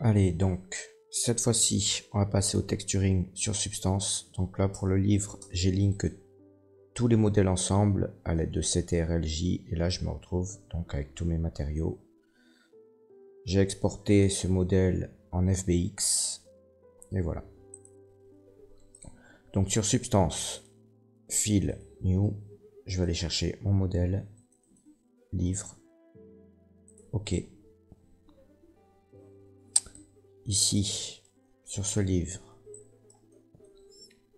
Allez, donc, cette fois-ci, on va passer au texturing sur Substance. Donc là, pour le livre, j'ai link tous les modèles ensemble à l'aide de CTRLJ. Et là, je me retrouve donc avec tous mes matériaux. J'ai exporté ce modèle en FBX. Et voilà. Donc sur Substance, File, New, je vais aller chercher mon modèle, livre. OK. Ici, sur ce livre,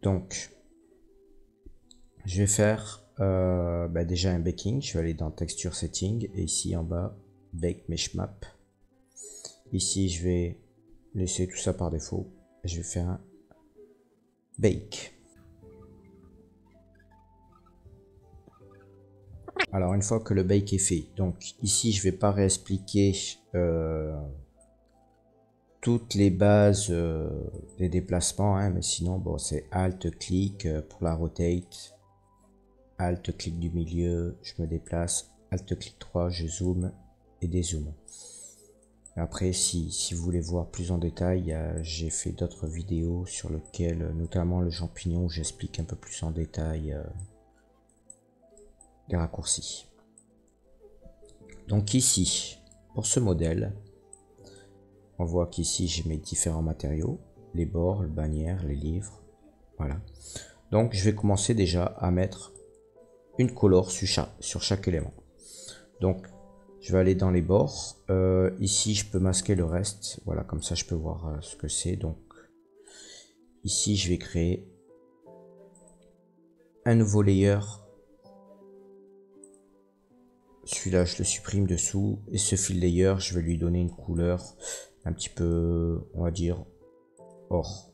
donc je vais faire déjà un baking. Je vais aller dans texture setting et ici en bas bake mesh map. Ici je vais laisser tout ça par défaut et je vais faire un bake. Alors une fois que le bake est fait, donc ici je vais pas réexpliquer toutes les bases des déplacements, hein, mais sinon bon, c'est Alt clic pour la rotate, Alt clic du milieu, je me déplace, Alt clic 3, je zoome et dézoome. Après, si vous voulez voir plus en détail, j'ai fait d'autres vidéos sur lesquelles, notamment le champignon, où j'explique un peu plus en détail les raccourcis. Donc ici, pour ce modèle, on voit qu'ici j'ai mes différents matériaux, les bords, le bannière, les livres, voilà. Donc je vais commencer déjà à mettre une color sur chaque élément. Donc je vais aller dans les bords, ici je peux masquer le reste, voilà, comme ça je peux voir ce que c'est. Donc ici je vais créer un nouveau layer, celui-là je le supprime dessous, et ce fill layer je vais lui donner une couleur un petit peu, on va dire, or.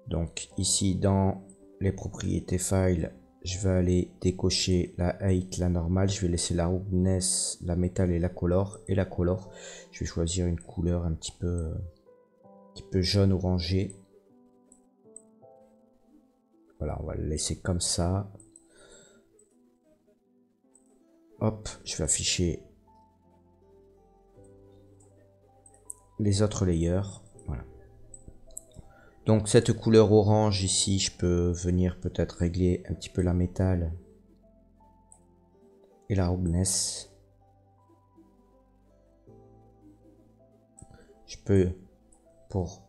Donc ici dans les propriétés file, je vais aller décocher la height, la normale, je vais laisser la roughness, la metal et la color. Et la color, je vais choisir une couleur un petit peu jaune orangé. Voilà, on va le laisser comme ça. Hop, je vais afficher les autres layers. Voilà. Donc cette couleur orange ici, je peux venir peut-être régler un petit peu la métal et la roughness. Je peux, pour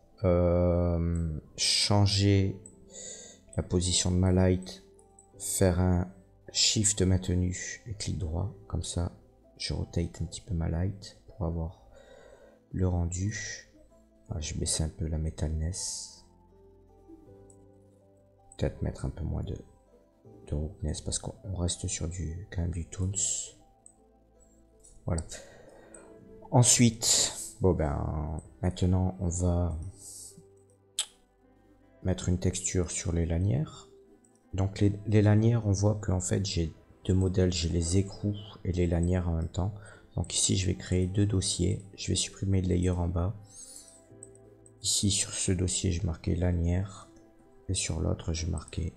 changer la position de ma light, faire un shift maintenu et clic droit, comme ça je rotate un petit peu ma light pour avoir le rendu. Voilà, je vais baisser un peu la metalness, peut-être mettre un peu moins de roughness parce qu'on reste sur quand même du toons. Voilà. Ensuite, bon maintenant on va mettre une texture sur les lanières. Donc les lanières, on voit qu'en fait j'ai deux modèles, j'ai les écrous et les lanières en même temps. Donc ici je vais créer deux dossiers, je vais supprimer le layer en bas. Ici sur ce dossier je vais marquer lanière et sur l'autre je vais marquer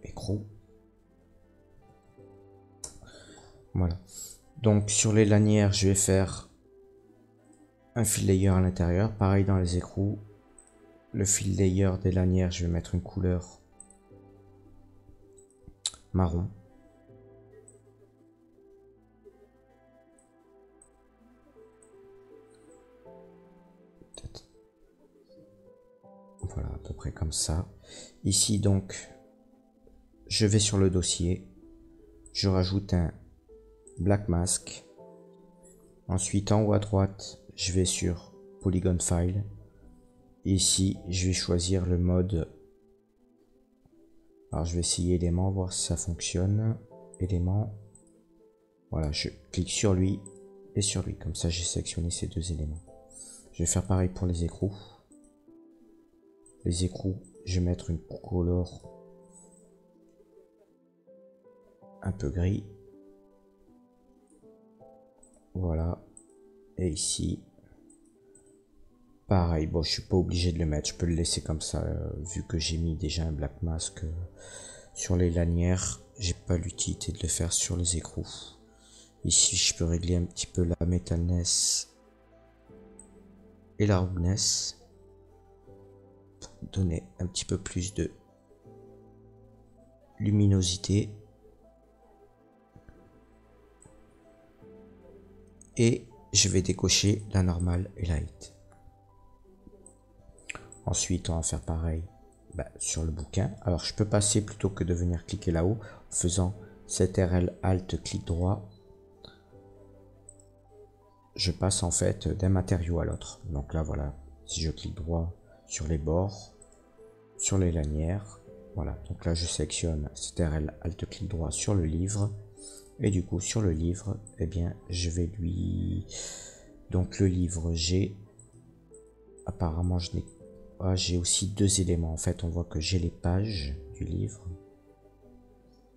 écrou. Voilà. Donc sur les lanières je vais faire un fill layer à l'intérieur, pareil dans les écrous. Le fill layer des lanières, je vais mettre une couleur marron. Voilà, à peu près comme ça. Ici donc, je vais sur le dossier, je rajoute un black mask. Ensuite en haut à droite, je vais sur Polygon File. Ici, je vais choisir le mode. Alors je vais essayer élément, voir si ça fonctionne. Élément. Voilà, je clique sur lui et sur lui. Comme ça, j'ai sélectionné ces deux éléments. Je vais faire pareil pour les écrous. Les écrous, je vais mettre une color un peu gris. Voilà. Et ici, pareil, bon, je suis pas obligé de le mettre, je peux le laisser comme ça, vu que j'ai mis déjà un black mask sur les lanières, j'ai pas l'utilité de le faire sur les écrous. Ici, je peux régler un petit peu la metalness et la roughness pour donner un petit peu plus de luminosité. Et je vais décocher la normale et la height. Ensuite, on va faire pareil sur le bouquin. Alors, je peux passer plutôt que de venir cliquer là-haut en faisant CTRL Alt clic droit. Je passe en fait d'un matériau à l'autre. Donc là, voilà, si je clique droit sur les bords, sur les lanières, voilà. Donc là, je sélectionne CTRL Alt clic droit sur le livre. Et du coup, sur le livre, eh bien, je vais lui... Donc le livre, j'ai... Apparemment, je n'ai pas... J'ai aussi deux éléments. En fait, on voit que j'ai les pages du livre.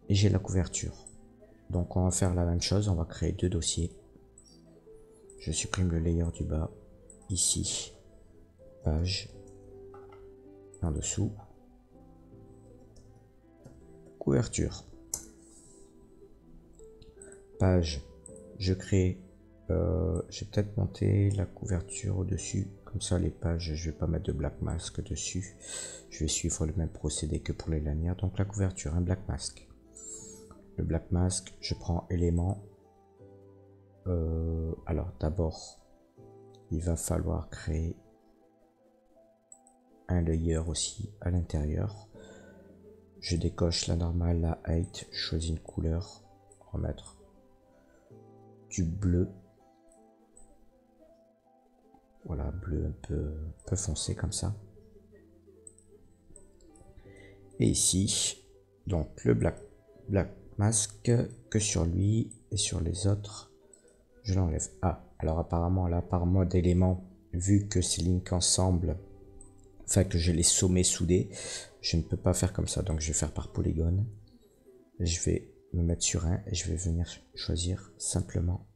Et j'ai la couverture. Donc on va faire la même chose. On va créer deux dossiers. Je supprime le layer du bas. Ici. Page. En dessous. Couverture. Page. Je crée... j'ai peut-être monté la couverture au-dessus. Comme ça, les pages, je vais pas mettre de black mask dessus. Je vais suivre le même procédé que pour les lanières. Donc la couverture, un black mask. Le black mask, je prends élément. Alors d'abord, il va falloir créer un layer aussi à l'intérieur. Je décoche la normale, la height, je choisis une couleur. On va mettre du bleu. Voilà, bleu un peu foncé comme ça. Et ici, donc le black mask que sur lui et sur les autres, je l'enlève. Ah, alors apparemment là, par mode élément, vu que ces links ensemble, enfin que je les sommets soudés, je ne peux pas faire comme ça. Donc je vais faire par polygone. Je vais me mettre sur un et je vais venir choisir simplement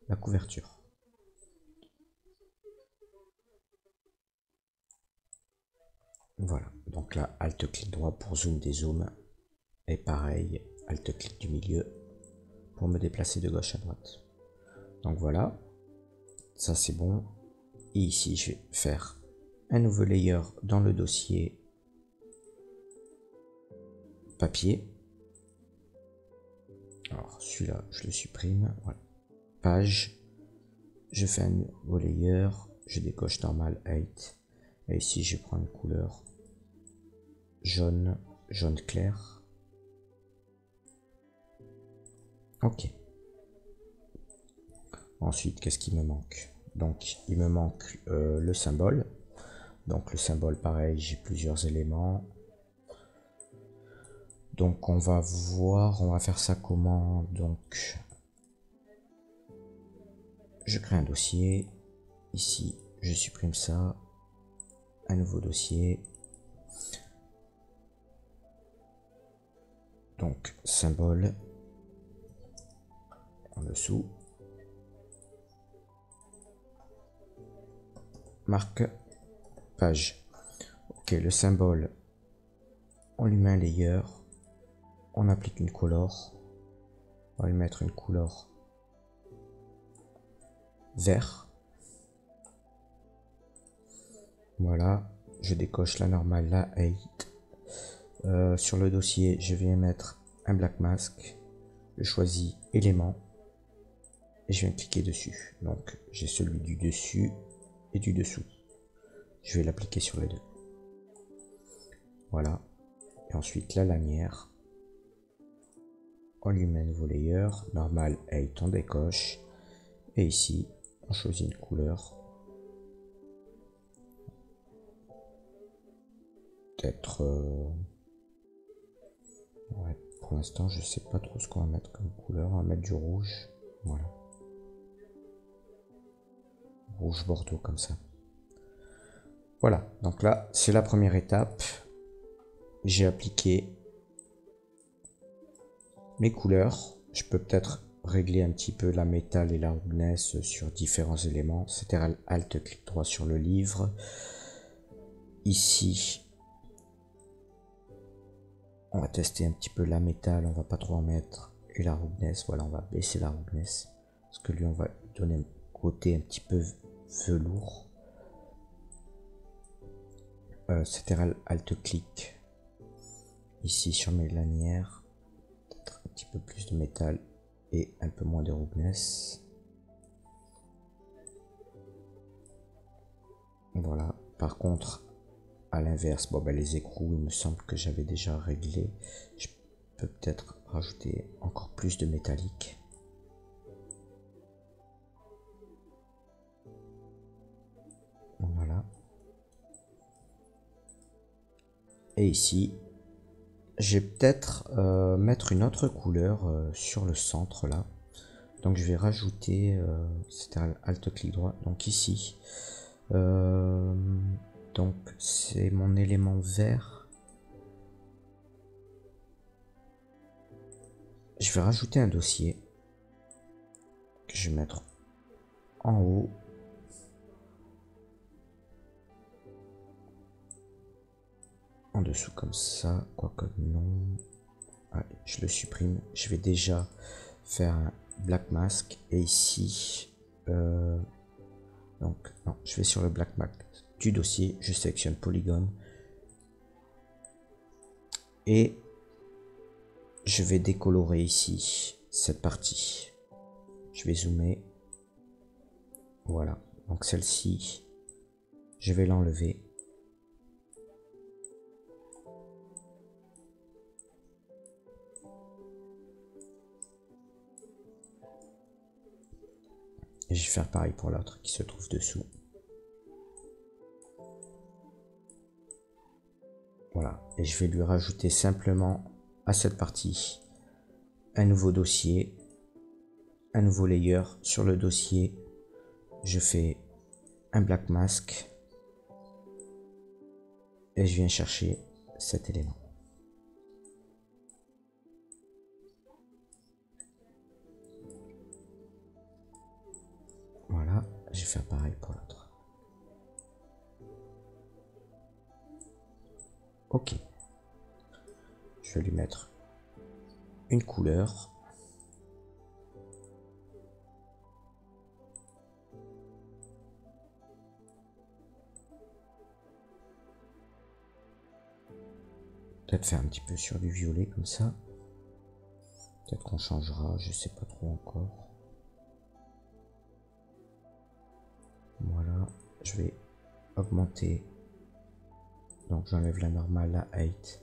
la couverture. Voilà, donc là, Alt clic droit pour zoom des zooms. Et pareil, Alt clic du milieu pour me déplacer de gauche à droite. Donc voilà, ça c'est bon. Et ici, je vais faire un nouveau layer dans le dossier papier. Alors celui-là, je le supprime. Voilà. Page. Je fais un nouveau layer. Je décoche normal height. Et ici, je prends une couleur jaune, jaune clair. Ok. Ensuite, qu'est-ce qui me manque? Donc, il me manque le symbole. Donc, le symbole, pareil, j'ai plusieurs éléments. Donc, on va voir, on va faire ça comment? Donc, je crée un dossier. Ici, je supprime ça. Un nouveau dossier. Donc, symbole. En dessous. Marque. Page. Ok, le symbole. On lui met un layer. On applique une color. On va lui mettre une couleur vert. Voilà, je décoche la normale, la height. Sur le dossier, je viens mettre un black mask. Je choisis élément et je viens cliquer dessus. Donc j'ai celui du dessus et du dessous. Je vais l'appliquer sur les deux. Voilà. Et ensuite la lanière. On lui met un nouveau layer. Normal, height, on décoche. Et ici, on choisit une couleur. Peut-être... Ouais, pour l'instant, je sais pas trop ce qu'on va mettre comme couleur. On va mettre du rouge. Voilà. Rouge bordeaux comme ça. Voilà, donc là, c'est la première étape. J'ai appliqué mes couleurs. Je peux peut-être régler un petit peu la métal et la roughness sur différents éléments. CTRL Alt clic droit sur le livre. Ici, on va tester un petit peu la métal, on va pas trop en mettre. Et la roughness, voilà, on va baisser la roughness. Parce que lui, on va donner un côté un petit peu velours. CTRL Alt-clic ici sur mes lanières, peut-être un petit peu plus de métal et un peu moins de roughness. Voilà. Par contre, à l'inverse, bon, ben, les écrous, il me semble que j'avais déjà réglé. Je peux peut-être rajouter encore plus de métallique. Voilà. Et ici, je vais peut-être mettre une autre couleur sur le centre là. Donc je vais rajouter, c'était Alt-clic droit, donc ici. Donc c'est mon élément vert. Je vais rajouter un dossier que je vais mettre en haut. En dessous comme ça, quoique non. Allez, je le supprime. Je vais déjà faire un black mask et ici, donc non, je vais sur le black mask du dossier, je sélectionne polygone et je vais décolorer ici cette partie. Je vais zoomer. Voilà, donc celle-ci, je vais l'enlever. Et je vais faire pareil pour l'autre qui se trouve dessous. Voilà, et je vais lui rajouter simplement à cette partie un nouveau dossier, un nouveau layer. Sur le dossier, je fais un black mask et je viens chercher cet élément. Voilà, je vais faire pareil pour l'autre. Ok, je vais lui mettre une couleur. Peut-être faire un petit peu sur du violet comme ça. Peut-être qu'on changera, je sais pas trop encore. Voilà, je vais augmenter. Donc j'enlève la normale, la height.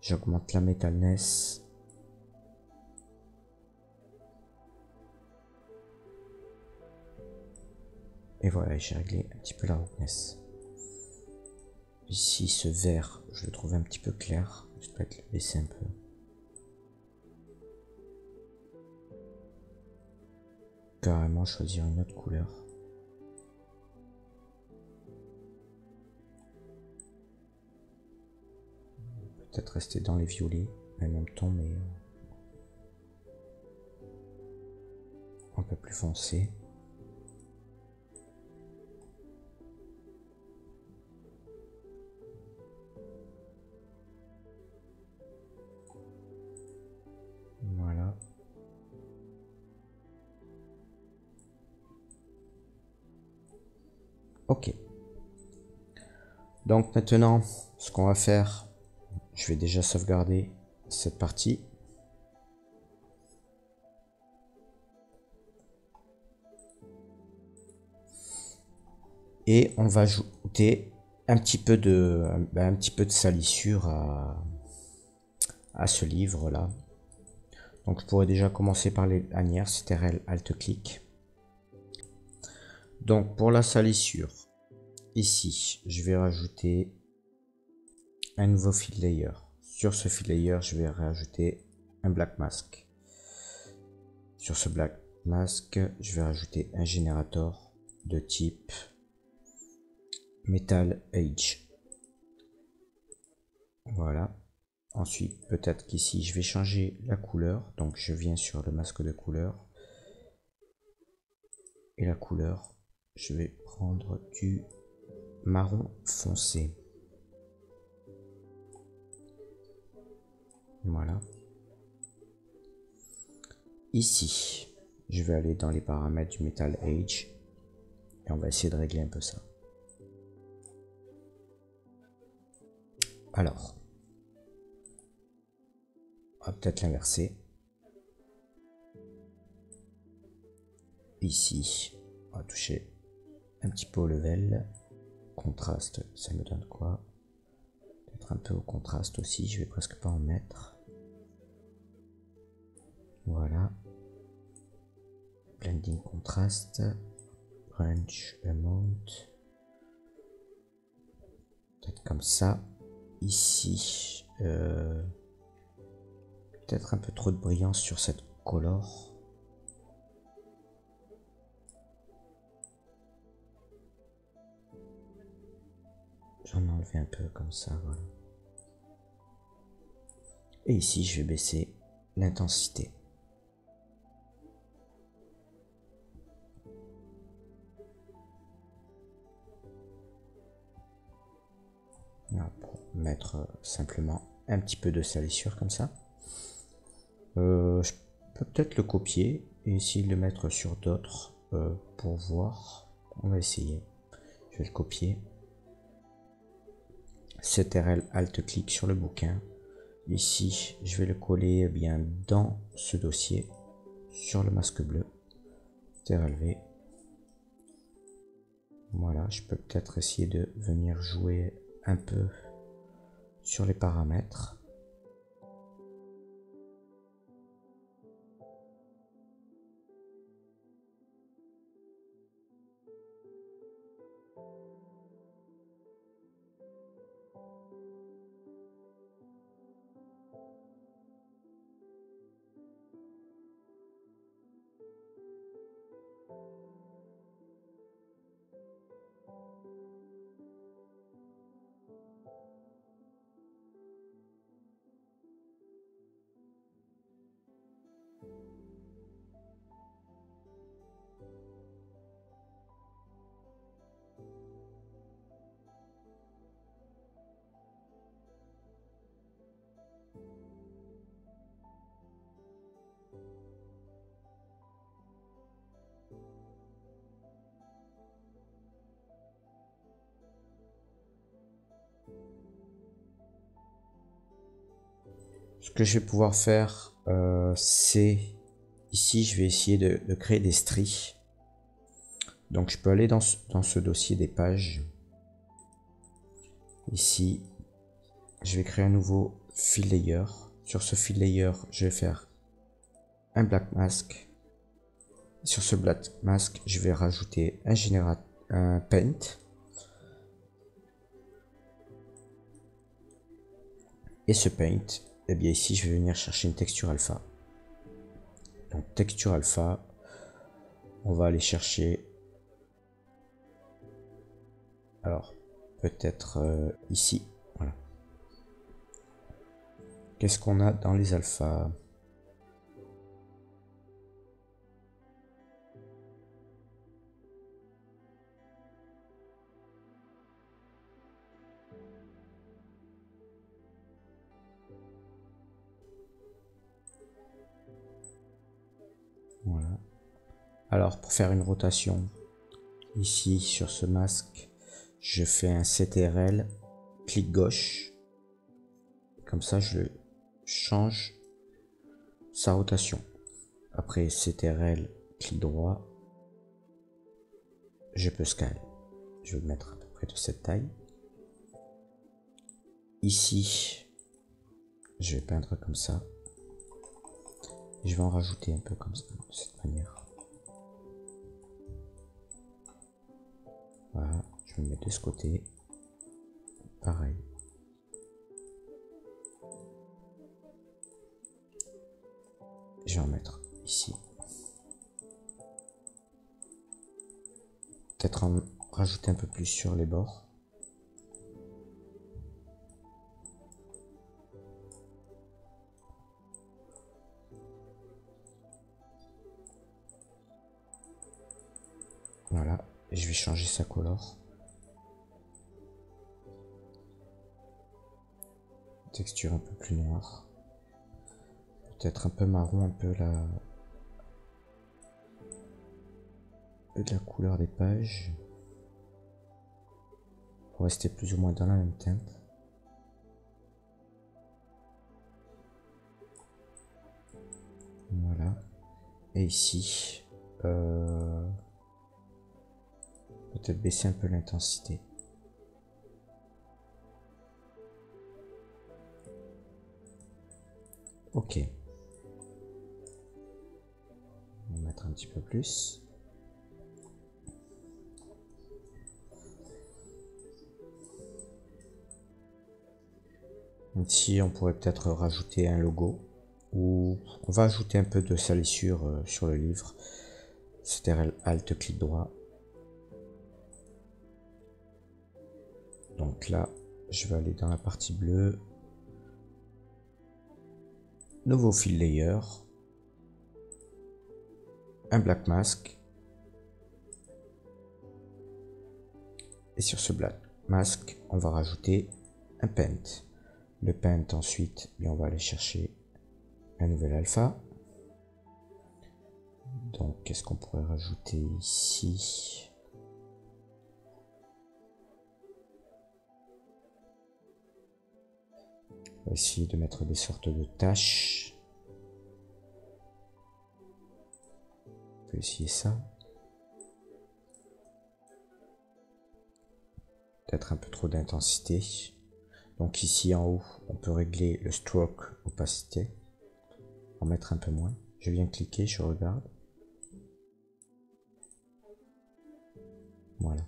J'augmente la metalness. Et voilà, j'ai réglé un petit peu la roughness. Ici, ce vert, je le trouve un petit peu clair. Je vais peut-être le baisser un peu. Carrément choisir une autre couleur. Peut-être rester dans les violets, le même ton, mais un peu plus foncé. Voilà. Ok. Donc maintenant, ce qu'on va faire, je vais déjà sauvegarder cette partie. Et on va ajouter un petit peu de salissure à ce livre là. Donc je pourrais déjà commencer par les lanières, CTRL Alt-clic. Donc pour la salissure, ici, je vais rajouter un nouveau fill layer. Sur ce fill layer, je vais rajouter un black mask. Sur ce black mask, je vais rajouter un générateur de type Metal Age. Voilà. Ensuite, peut-être qu'ici, je vais changer la couleur. Donc, je viens sur le masque de couleur. Et la couleur, je vais prendre du marron foncé. Voilà. Ici, je vais aller dans les paramètres du Metal Age. Et on va essayer de régler un peu ça. Alors, on va peut-être l'inverser. Ici, on va toucher un petit peu au level. Contraste, ça me donne quoi? Peut-être un peu au contraste aussi, je vais presque pas en mettre. Voilà. Blending contrast. Range amount. Peut-être comme ça. Ici, peut-être un peu trop de brillance sur cette color. J'en ai enlevé un peu comme ça, voilà. Et ici, je vais baisser l'intensité. Pour mettre simplement un petit peu de salissure comme ça. Je peux peut-être le copier et essayer de le mettre sur d'autres pour voir. On va essayer. Je vais le copier. CTRL Alt-clic sur le bouquin. Ici, je vais le coller bien dans ce dossier sur le masque bleu. CTRL V. Voilà, je peux peut-être essayer de venir jouer un peu sur les paramètres. Ce que je vais pouvoir faire, c'est ici, je vais essayer de créer des stries. Donc, je peux aller dans ce dossier des pages. Ici, je vais créer un nouveau fill layer. Sur ce fill layer, je vais faire un black mask. Sur ce black mask, je vais rajouter un paint. Et ce paint, eh bien ici, je vais venir chercher une texture alpha. Donc texture alpha, on va aller chercher. Alors, peut-être ici. Voilà. Qu'est-ce qu'on a dans les alphas? Voilà. Alors, pour faire une rotation, ici sur ce masque, je fais un CTRL, clic gauche. Comme ça, je change sa rotation. Après CTRL, clic droit, je peux scale. Je vais le mettre à peu près de cette taille. Ici, je vais peindre comme ça. Je vais en rajouter un peu comme ça, de cette manière. Voilà, je vais me mettre de ce côté. Pareil. Je vais en mettre ici. Peut-être en rajouter un peu plus sur les bords. Voilà, et je vais changer sa couleur. Texture un peu plus noire. Peut-être un peu marron, un peu la couleur des pages. Pour rester plus ou moins dans la même teinte. Voilà. Et ici, peut-être baisser un peu l'intensité. Ok. On va mettre un petit peu plus. Ici, on pourrait peut-être rajouter un logo. Ou on va ajouter un peu de salissure sur le livre. C'est-à-dire Alt clic droit. Donc là, je vais aller dans la partie bleue. Nouveau fill layer. Un black mask. Et sur ce black mask, on va rajouter un paint. Le paint ensuite, et on va aller chercher un nouvel alpha. Donc, qu'est-ce qu'on pourrait rajouter ici? On va essayer de mettre des sortes de taches. On peut essayer ça. Peut-être un peu trop d'intensité. Donc ici en haut, on peut régler le stroke opacité. En mettre un peu moins. Je viens cliquer, je regarde. Voilà.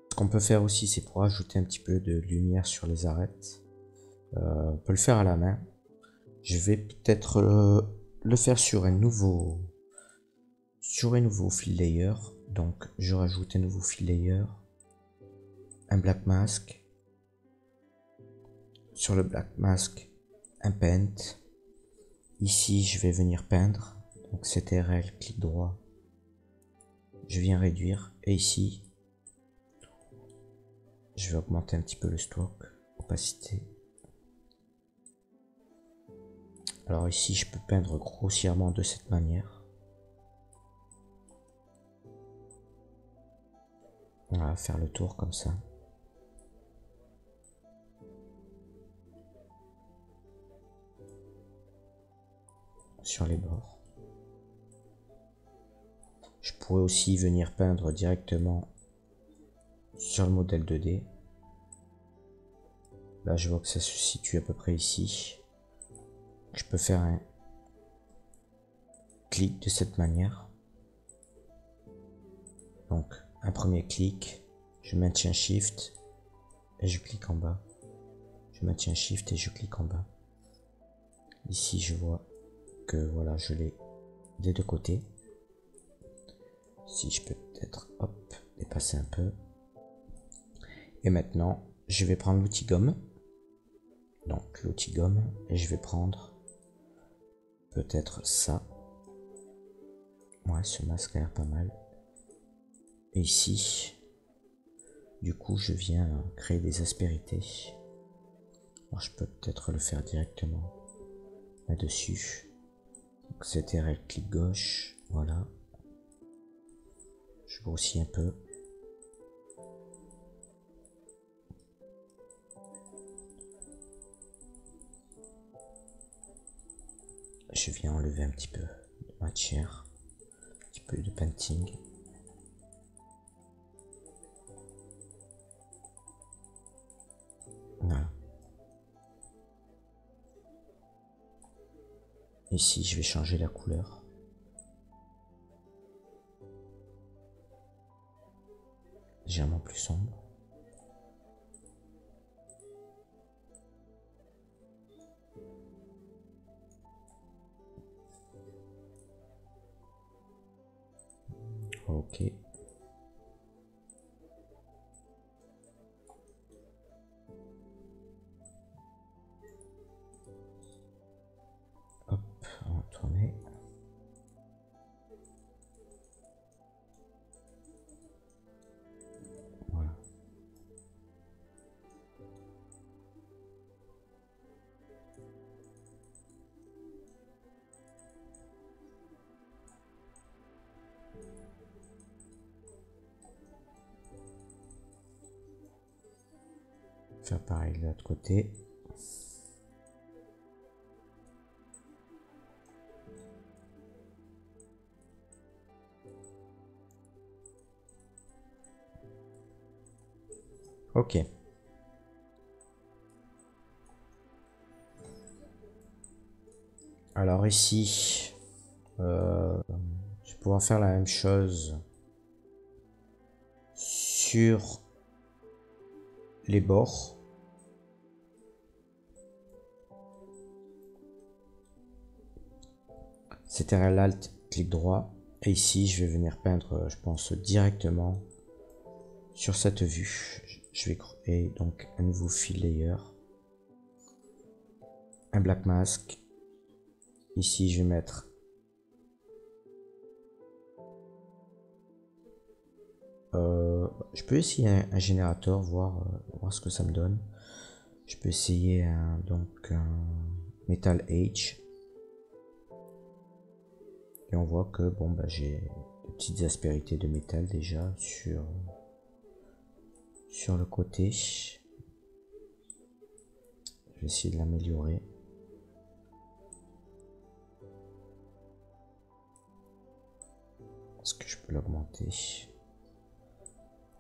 Ce qu'on peut faire aussi, c'est pour ajouter un petit peu de lumière sur les arêtes. On peut le faire à la main. Je vais peut-être le faire sur un nouveau fill layer. Donc je rajoute un nouveau fill layer, un black mask. Sur le black mask, un paint. Ici, je vais venir peindre. Donc CTRL, clic droit. Je viens réduire. Et ici, je vais augmenter un petit peu le stroke, opacité. Alors ici, je peux peindre grossièrement de cette manière. On va faire le tour comme ça. Sur les bords. Je pourrais aussi venir peindre directement sur le modèle 2D. Là, je vois que ça se situe à peu près ici. Je peux faire un clic de cette manière. Donc, un premier clic, je maintiens Shift et je clique en bas. Je maintiens Shift et je clique en bas. Ici, je vois que voilà, je l'ai des deux côtés. Si je peux peut-être, hop, dépasser un peu. Et maintenant, je vais prendre l'outil gomme. Donc, l'outil gomme, et je vais prendre peut-être ça. Ouais, ce masque a l'air pas mal. Et ici, du coup, je viens créer des aspérités. Alors, je peux peut-être le faire directement là-dessus. Donc, CTRL, clic gauche, voilà. Je grossis un peu. Je viens enlever un petit peu de matière, un petit peu de painting. Voilà. Ici, je vais changer la couleur. Légèrement plus sombre. Ok. Faire pareil de l'autre côté. Ok. Alors ici, je vais pouvoir faire la même chose sur les bords. CTRL Alt, clic droit. Et ici, je vais venir peindre, je pense, directement sur cette vue. Je vais créer donc un nouveau fill layer. Un black mask. Ici, je vais mettre je peux essayer un générateur, voir ce que ça me donne. Je peux essayer donc un Metal Age. Et on voit que bon bah j'ai des petites aspérités de métal déjà sur le côté. Je vais essayer de l'améliorer. Est-ce que je peux l'augmenter?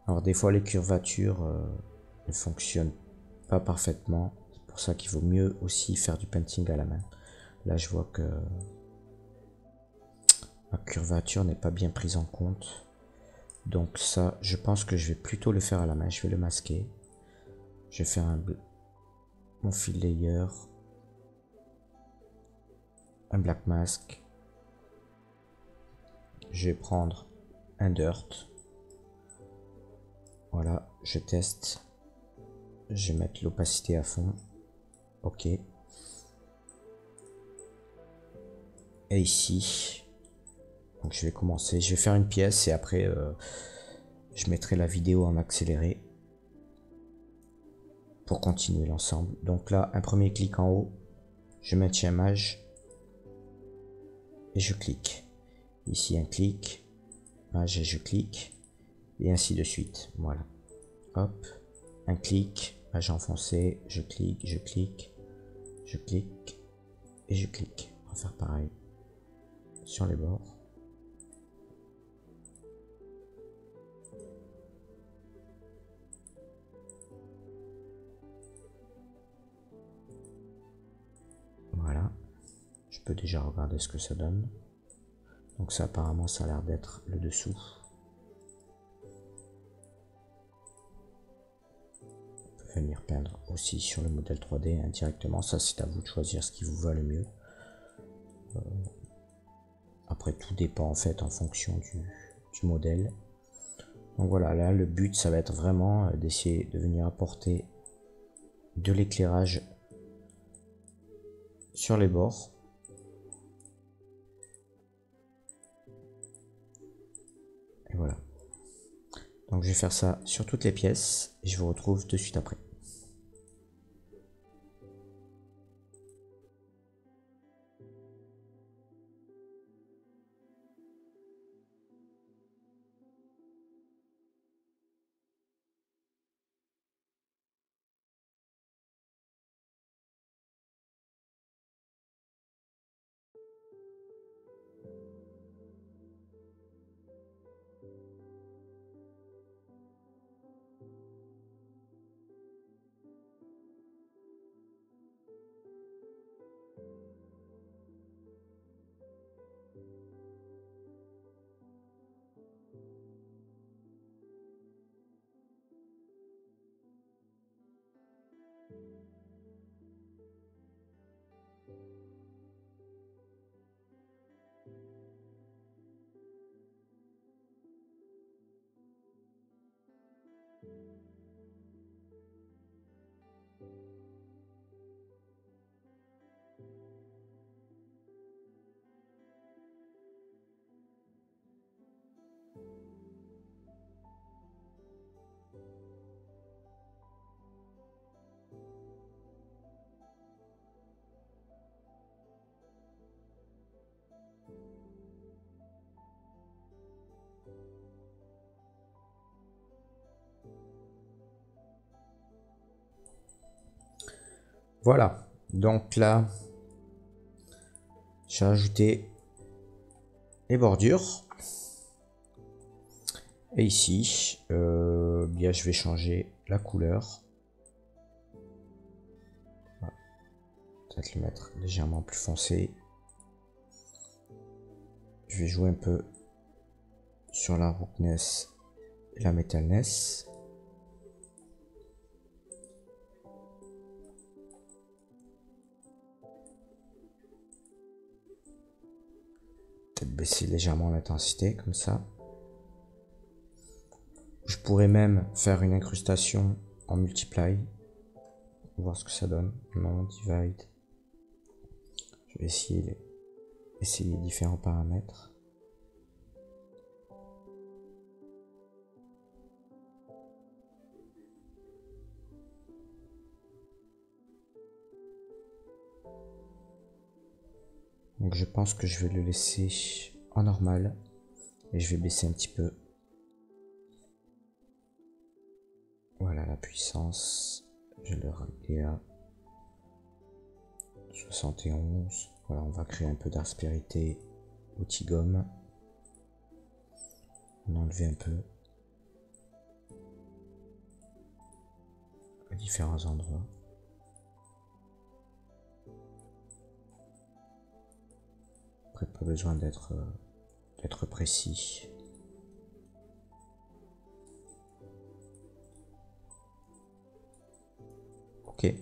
Alors des fois les curvatures ne fonctionnent pas parfaitement. C'est pour ça qu'il vaut mieux aussi faire du painting à la main. Là je vois que ma curvature n'est pas bien prise en compte. Donc ça, je pense que je vais plutôt le faire à la main. Je vais le masquer. Je vais faire mon fill layer. Un black mask. Je vais prendre un dirt. Voilà, je teste. Je vais mettre l'opacité à fond. Ok. Et ici, donc je vais commencer. Je vais faire une pièce et après, je mettrai la vidéo en accéléré pour continuer l'ensemble. Donc là, un premier clic en haut. Je maintiens Maj et je clique. Ici, un clic. Maj et je clique. Et ainsi de suite. Voilà. Hop. Un clic. Maj enfoncé. Je clique. Je clique. Je clique. Et je clique. On va faire pareil sur les bords. Voilà. Je peux déjà regarder ce que ça donne. Donc ça apparemment ça a l'air d'être le dessous. On peut venir peindre aussi sur le modèle 3D indirectement. Ça c'est à vous de choisir ce qui vous va le mieux. Après tout dépend en fait en fonction du modèle. Donc voilà, là le but ça va être vraiment d'essayer de venir apporter de l'éclairage sur les bords. Et voilà. Donc je vais faire ça sur toutes les pièces et je vous retrouve de suite après. Voilà, donc là, j'ai ajouté les bordures. Et ici, bien, je vais changer la couleur. Voilà. Peut-être le mettre légèrement plus foncé. Je vais jouer un peu sur la roughness et la metalness. Peut-être baisser légèrement l'intensité comme ça. Je pourrais même faire une incrustation en multiply. Voir ce que ça donne. Non, divide. Je vais essayer différents paramètres. Donc je pense que je vais le laisser en normal. Et je vais baisser un petit peu. Voilà la puissance. Je vais le régler à 71. Voilà, on va créer un peu d'aspérité. Outil gomme. On enlever un peu à différents endroits. Après, pas besoin d'être précis. Ok.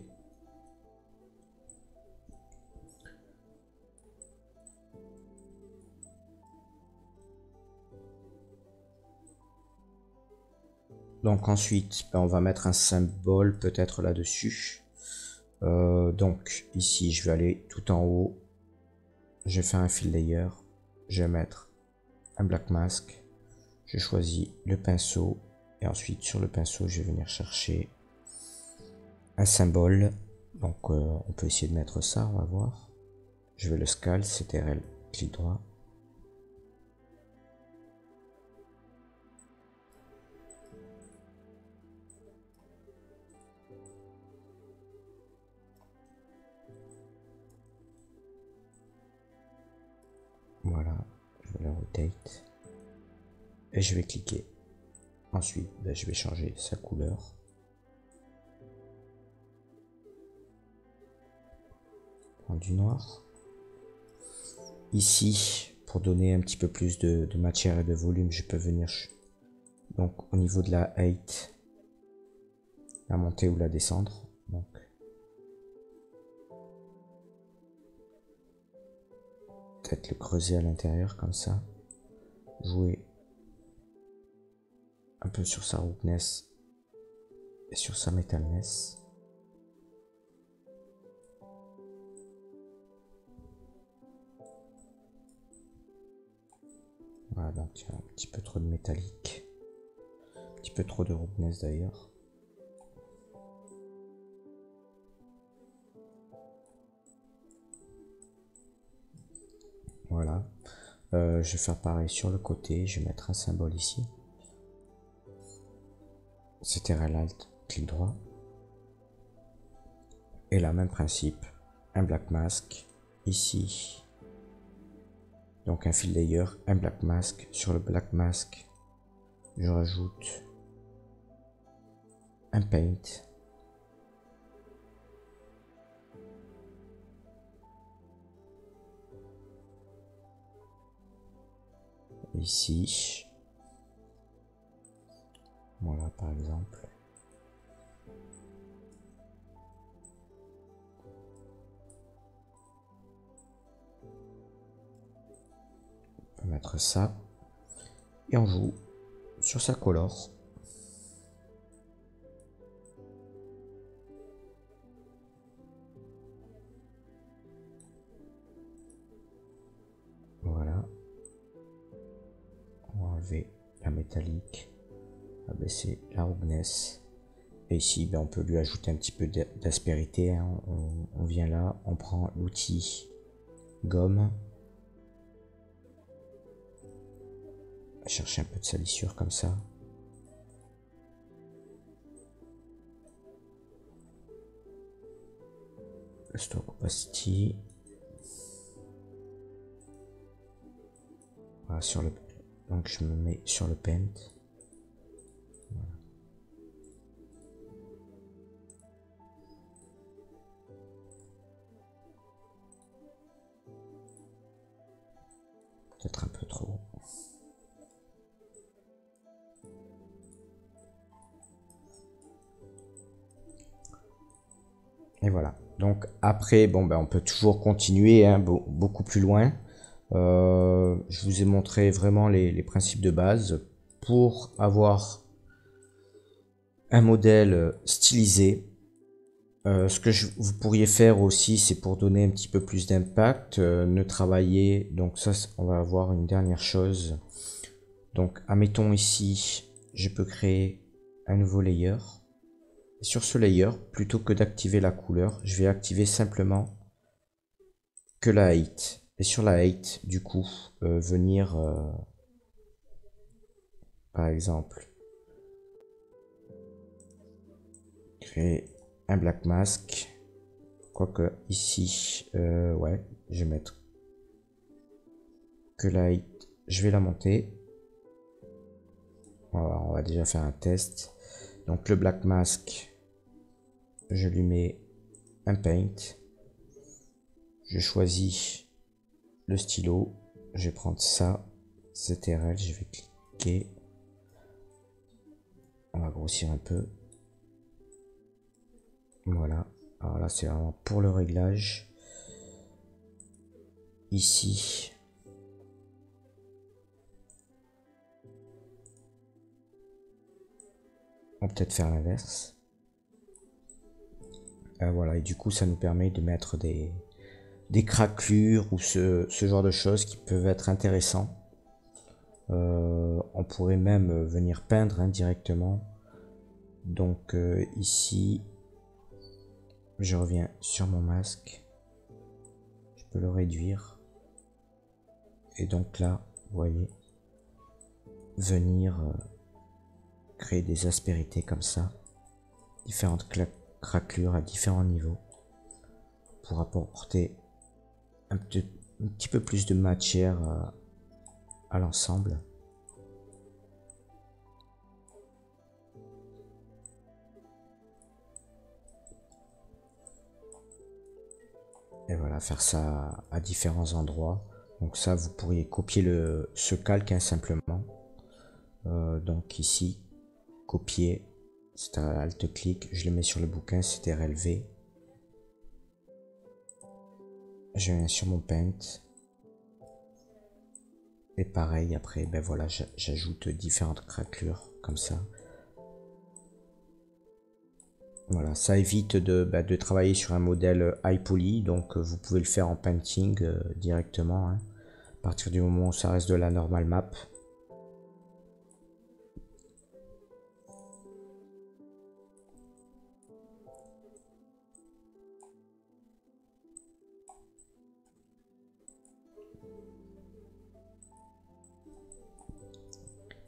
Donc ensuite, on va mettre un symbole peut-être là-dessus. Donc ici, je vais aller tout en haut. Je vais faire un fill layer. Je vais mettre un black mask. Je choisis le pinceau. Et ensuite, sur le pinceau, je vais venir chercher un symbole. Donc on peut essayer de mettre ça, on va voir. Je vais le scale, CTRL, clic droit. Voilà, je vais le rotate. Et je vais cliquer. Ensuite, je vais changer sa couleur. Prendre du noir. Ici, pour donner un petit peu plus de matière et de volume, je peux venir donc au niveau de la height, la monter ou la descendre. Donc, peut-être le creuser à l'intérieur comme ça. Jouer un peu sur sa roughness et sur sa metalness. Voilà, donc il y a un petit peu trop de métallique. Un petit peu trop de roughness d'ailleurs. Voilà. Je vais faire pareil sur le côté. Je vais mettre un symbole ici. CTRL Alt, clic droit. Et là, même principe. Un black mask ici. Donc un fill layer, un black mask. Sur le black mask, je rajoute un paint. Ici. Voilà par exemple. On peut mettre ça. Et on joue sur sa color. Voilà. On va enlever la métallique. On va baisser la roughness. Et ici, on peut lui ajouter un petit peu d'aspérité. Hein. On vient là, on prend l'outil gomme. Chercher un peu de salissure comme ça. Stock opacity. Voilà, sur le, donc je me mets sur le paint. Voilà. Peut-être un peu trop. Et voilà. Donc après, bon ben on peut toujours continuer hein, beaucoup plus loin. Je vous ai montré vraiment les principes de base pour avoir un modèle stylisé. Ce que vous pourriez faire aussi, c'est pour donner un petit peu plus d'impact, ne travailler. Donc ça, on va avoir une dernière chose. Donc, admettons ici, je peux créer un nouveau layer. Et sur ce layer, plutôt que d'activer la couleur, je vais activer simplement que la height. Et sur la height, du coup, venir, par exemple, créer un black mask. Quoique ici, ouais, je vais mettre que la height, je vais la monter. Voilà, on va déjà faire un test. Donc le black mask, je lui mets un paint. Je choisis le stylo. Je vais prendre ça, CTRL, je vais cliquer. On va grossir un peu. Voilà. Alors là, c'est vraiment pour le réglage. Ici, on peut peut-être faire l'inverse. Voilà, et du coup, ça nous permet de mettre des craquelures ou ce genre de choses qui peuvent être intéressants. On pourrait même venir peindre hein, directement. Donc ici, je reviens sur mon masque. Je peux le réduire. Et donc là, vous voyez, venir créer des aspérités comme ça. Différentes craquelures à différents niveaux. Pour apporter un petit peu plus de matière à l'ensemble. Et voilà, faire ça à différents endroits. Donc ça, vous pourriez copier ce calque hein, simplement. Donc ici, copier, c'est un alt-clic, je le mets sur le bouquin, c'était relevé. Je viens sur mon paint. Et pareil, après, ben voilà, j'ajoute différentes craquelures comme ça. Voilà, ça évite de travailler sur un modèle high poly, donc vous pouvez le faire en painting directement, hein, à partir du moment où ça reste de la normal map.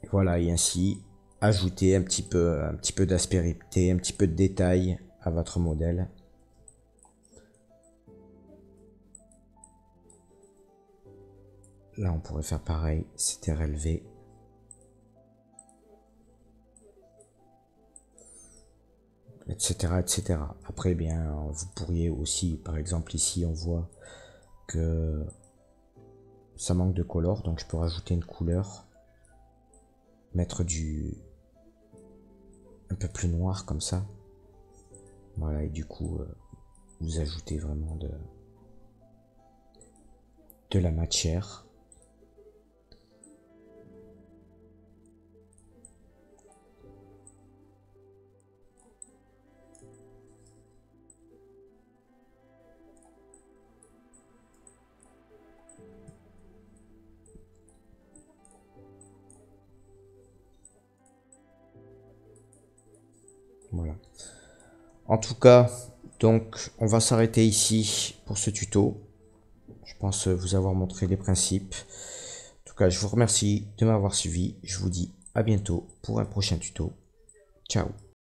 Et voilà, et ainsi ajouter un petit peu d'aspérité, un petit peu de détail à votre modèle. Là, on pourrait faire pareil, c'était relevé. Etc., etc. Après, bien, vous pourriez aussi, par exemple, ici, on voit que ça manque de color, donc je peux rajouter une couleur, mettre un peu plus noir comme ça. Voilà, et du coup, vous ajoutez vraiment de la matière. Voilà. En tout cas, donc, on va s'arrêter ici pour ce tuto. Je pense vous avoir montré les principes. En tout cas, je vous remercie de m'avoir suivi. Je vous dis à bientôt pour un prochain tuto. Ciao.